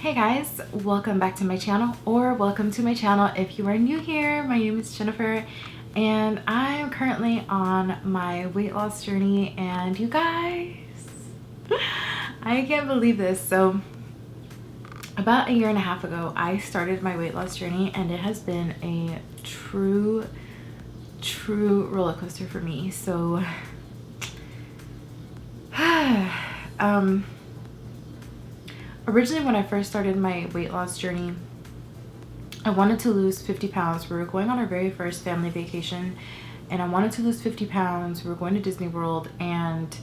Hey guys, welcome back to my channel, or welcome to my channel if you are new here. My name is Jennifer and I'm currently on my weight loss journey, and you guys, I can't believe this. So about a year and a half ago I started my weight loss journey, and it has been a true roller coaster for me. So originally when I first started my weight loss journey, I wanted to lose 50 pounds. We were going on our very first family vacation and I wanted to lose 50 pounds. We were going to Disney World, and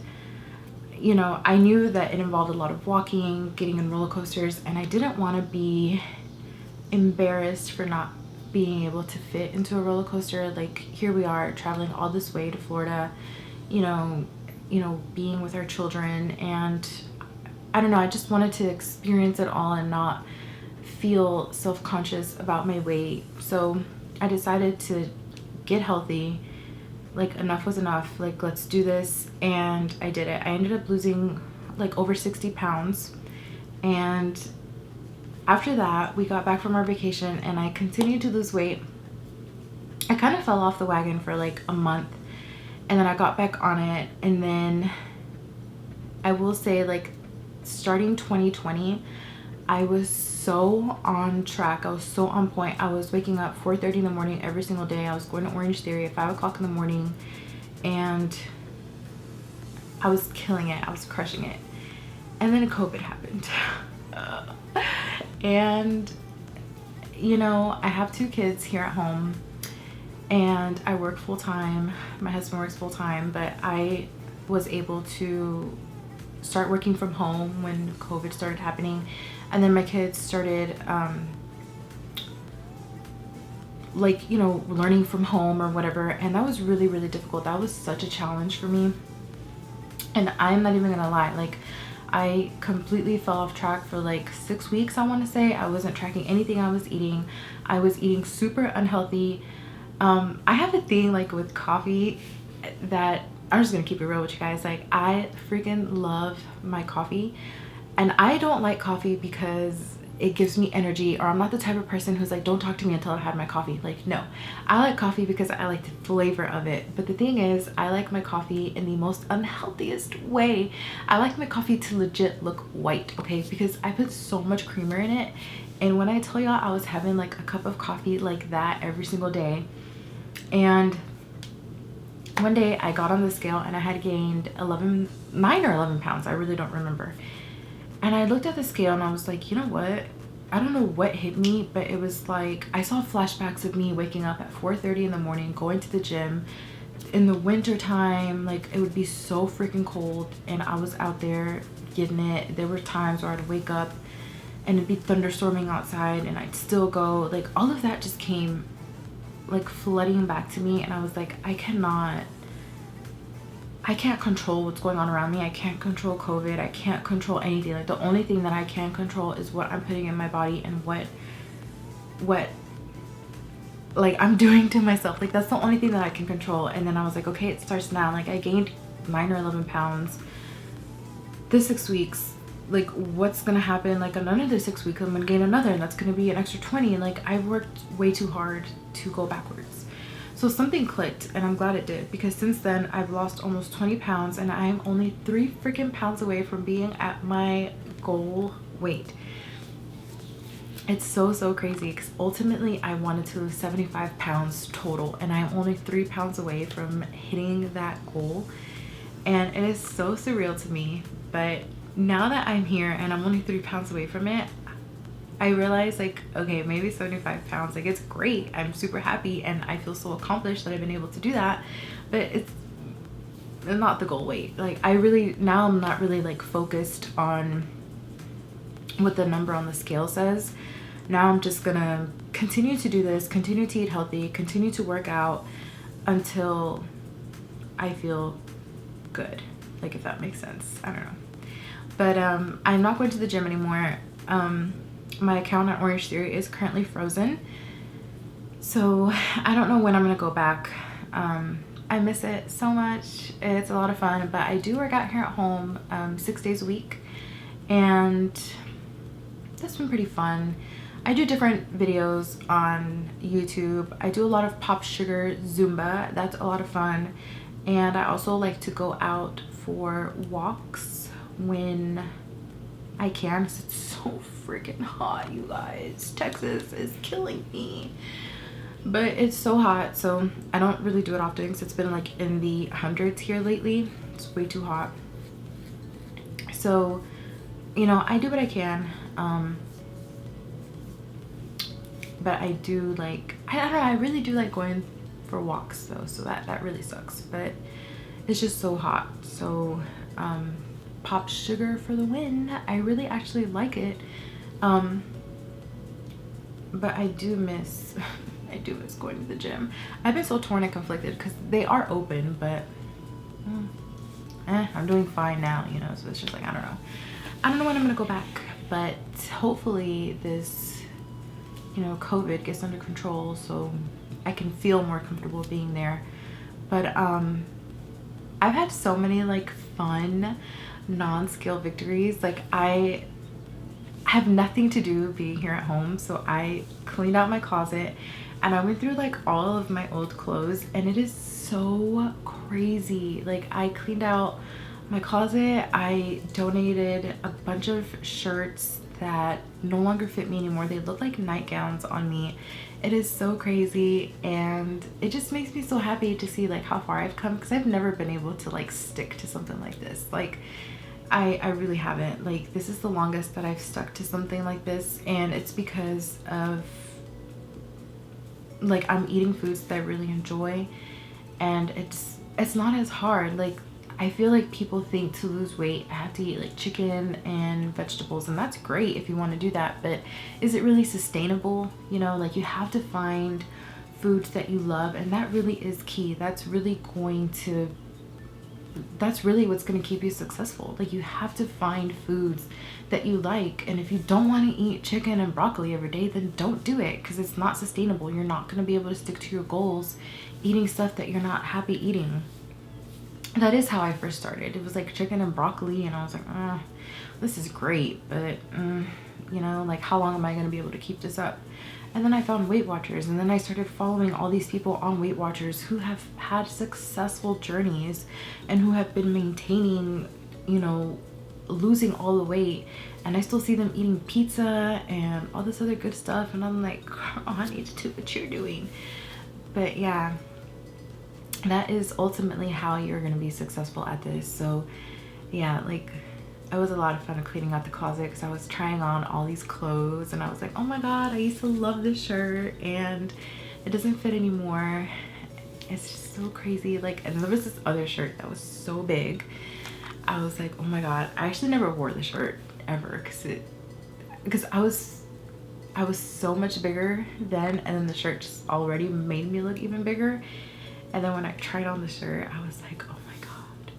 you know, I knew that it involved a lot of walking, getting in roller coasters, and I didn't want to be embarrassed for not being able to fit into a roller coaster. Like, here we are traveling all this way to Florida, you know, being with our children, and I don't know, I just wanted to experience it all and not feel self-conscious about my weight. So I decided to get healthy. Like, enough was enough. Like, let's do this. And I did it. I ended up losing like over 60 pounds. And after that, we got back from our vacation and I continued to lose weight. I kind of fell off the wagon for like a month, and then I got back on it. And then I will say, like, starting 2020, I was so on track. I was so on point. I was waking up 4:30 in the morning every single day. I was going to Orange Theory at 5 o'clock in the morning, and I was killing it. I was crushing it. And then COVID happened. And you know, I have 2 kids here at home and I work full-time. My husband works full-time, but I was able to start working from home when COVID started happening. And then my kids started like, you know, learning from home or whatever, and that was really difficult. That was such a challenge for me, and I'm not even gonna lie, like, I completely fell off track for like 6 weeks. I want to say I wasn't tracking anything I was eating. I was eating super unhealthy. I have a thing like with coffee that I'm just gonna keep it real with you guys. Like, I freaking love my coffee, and I don't like coffee because it gives me energy, or I'm not the type of person who's like, don't talk to me until I've had my coffee. Like, no, I like coffee because I like the flavor of it. But the thing is, I like my coffee in the most unhealthiest way. I like my coffee to legit look white, okay? Because I put so much creamer in it. And when I tell y'all, I was having like a cup of coffee like that every single day. And one day I got on the scale and I had gained 9 or 11 pounds. I really don't remember. And I looked at the scale and I was like, you know what? I don't know what hit me, but it was like I saw flashbacks of me waking up at 4:30 in the morning, going to the gym in the winter time. Like, it would be so freaking cold and I was out there getting it. There were times where I'd wake up and it'd be thunderstorming outside and I'd still go. Like, all of that just came like flooding back to me, and I was like, I can't control what's going on around me. I can't control COVID. I can't control anything. Like, the only thing that I can control is what I'm putting in my body and what like I'm doing to myself. Like, that's the only thing that I can control. And then I was like, okay, it starts now. Like, I gained 9 or 11 pounds this 6 weeks. Like, what's gonna happen? Like, another 6 weeks I'm gonna gain another, and that's gonna be an extra 20. And like, I worked way too hard to go backwards. So something clicked, and I'm glad it did, because since then I've lost almost 20 pounds and I am only 3 freaking pounds away from being at my goal weight. It's so crazy, because ultimately I wanted to lose 75 pounds total, and I'm only 3 pounds away from hitting that goal. And it is so surreal to me. But now that I'm here and I'm only 3 pounds away from it, I realized, like, okay, maybe 75 pounds, like, it's great. I'm super happy and I feel so accomplished that I've been able to do that, but it's not the goal weight. Like, now I'm not really like focused on what the number on the scale says. Now I'm just gonna continue to do this, continue to eat healthy, continue to work out until I feel good, like, if that makes sense. I don't know. But I'm not going to the gym anymore. My account at Orange Theory is currently frozen, so I don't know when I'm gonna go back. I miss it so much. It's a lot of fun, but I do work out here at home 6 days a week, and that's been pretty fun. I do different videos on YouTube. I do a lot of pop sugar Zumba. That's a lot of fun. And I also like to go out for walks when I can, because it's so freaking hot, you guys. Texas is killing me. But it's so hot, so I don't really do it often because it's been like in the hundreds here lately. It's way too hot. So, you know, I do what I can. But I do like, I don't know, I really do like going for walks though, so that really sucks. But it's just so hot. So pop sugar for the win. I really actually like it. But I do miss I do miss going to the gym. I've been so torn and conflicted because they are open, but I'm doing fine now, you know, so it's just like, I don't know when I'm gonna go back, but hopefully this, you know, COVID gets under control so I can feel more comfortable being there. But I've had so many like fun non-scale victories. Like I have nothing to do being here at home, so I cleaned out my closet and I went through like all of my old clothes, and it is so crazy. Like I cleaned out my closet, I donated a bunch of shirts that no longer fit me anymore. They look like nightgowns on me. It is so crazy, and it just makes me so happy to see like how far I've come, because I've never been able to like stick to something like this. Like I really haven't. Like this is the longest that I've stuck to something like this, and it's because of like I'm eating foods that I really enjoy, and it's not as hard. Like I feel like people think to lose weight I have to eat like chicken and vegetables, and that's great if you want to do that, but is it really sustainable? You know, like you have to find foods that you love, and that really is key. That's really what's going to keep you successful. Like you have to find foods that you like, and if you don't want to eat chicken and broccoli every day, then don't do it, because it's not sustainable. You're not going to be able to stick to your goals eating stuff that you're not happy eating. That is how I first started. It was like chicken and broccoli, and I was like, this is great, but you know, like how long am I going to be able to keep this up? And then I found Weight Watchers, and then I started following all these people on Weight Watchers who have had successful journeys and who have been maintaining, you know, losing all the weight, and I still see them eating pizza and all this other good stuff, and I'm like, oh, I need to do what you're doing. But yeah, that is ultimately how you're going to be successful at this. So yeah, like it was a lot of fun cleaning out the closet, because I was trying on all these clothes and I was like, oh my god, I used to love this shirt and it doesn't fit anymore. It's just so crazy. Like, and there was this other shirt that was so big. I was like, oh my god. I actually never wore the shirt ever, because I was so much bigger then, and then the shirt just already made me look even bigger. And then when I tried on the shirt, I was like, oh my god.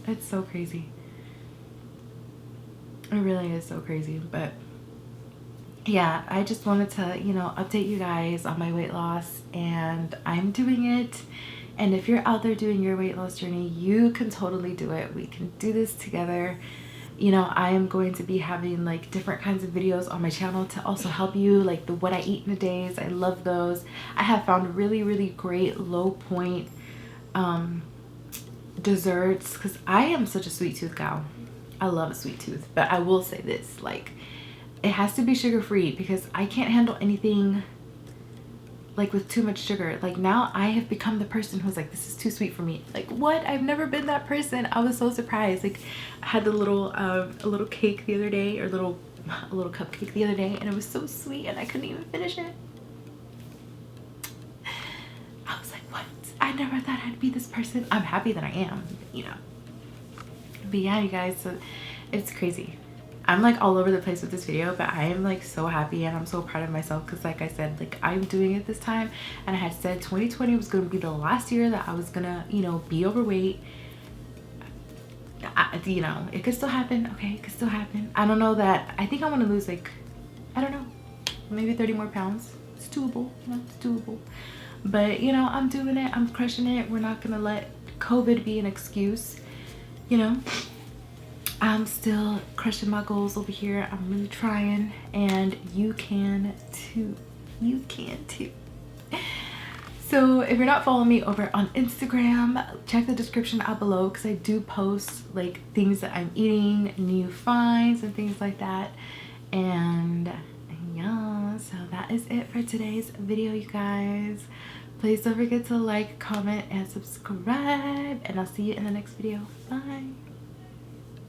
It's so crazy. It really is so crazy. But yeah, I just wanted to, you know, update you guys on my weight loss, and I'm doing it. And if you're out there doing your weight loss journey, you can totally do it. We can do this together. You know, I am going to be having like different kinds of videos on my channel to also help you, like the what I eat in a days. I love those. I have found really great low point desserts, because I am such a sweet tooth gal. I love a sweet tooth, but I will say this, like it has to be sugar free, because I can't handle anything like with too much sugar. Like now I have become the person who's like, this is too sweet for me. Like what? I've never been that person. I was so surprised. Like I had a little cake the other day, or a little cupcake the other day, and it was so sweet and I couldn't even finish it. I was like, what? I never thought I'd be this person. I'm happy that I am, you know. But yeah, you guys, so it's crazy. I'm like all over the place with this video, but I am like so happy and I'm so proud of myself, because like I said, like I'm doing it this time, and I had said 2020 was going to be the last year that I was gonna, you know, be overweight. You know, it could still happen. Okay, it could still happen. I don't know that. I think I want to lose like, I don't know, maybe 30 more pounds. It's doable. You know, it's doable. But you know, I'm doing it. I'm crushing it. We're not gonna let COVID be an excuse, you know. I'm still crushing my goals over here. I'm really trying, and you can too. You can too. So if you're not following me over on Instagram, check the description out below, because I do post like things that I'm eating, new finds and things like that. And yeah, so that is it for today's video, you guys. Please don't forget to like, comment, and subscribe, and I'll see you in the next video. Bye.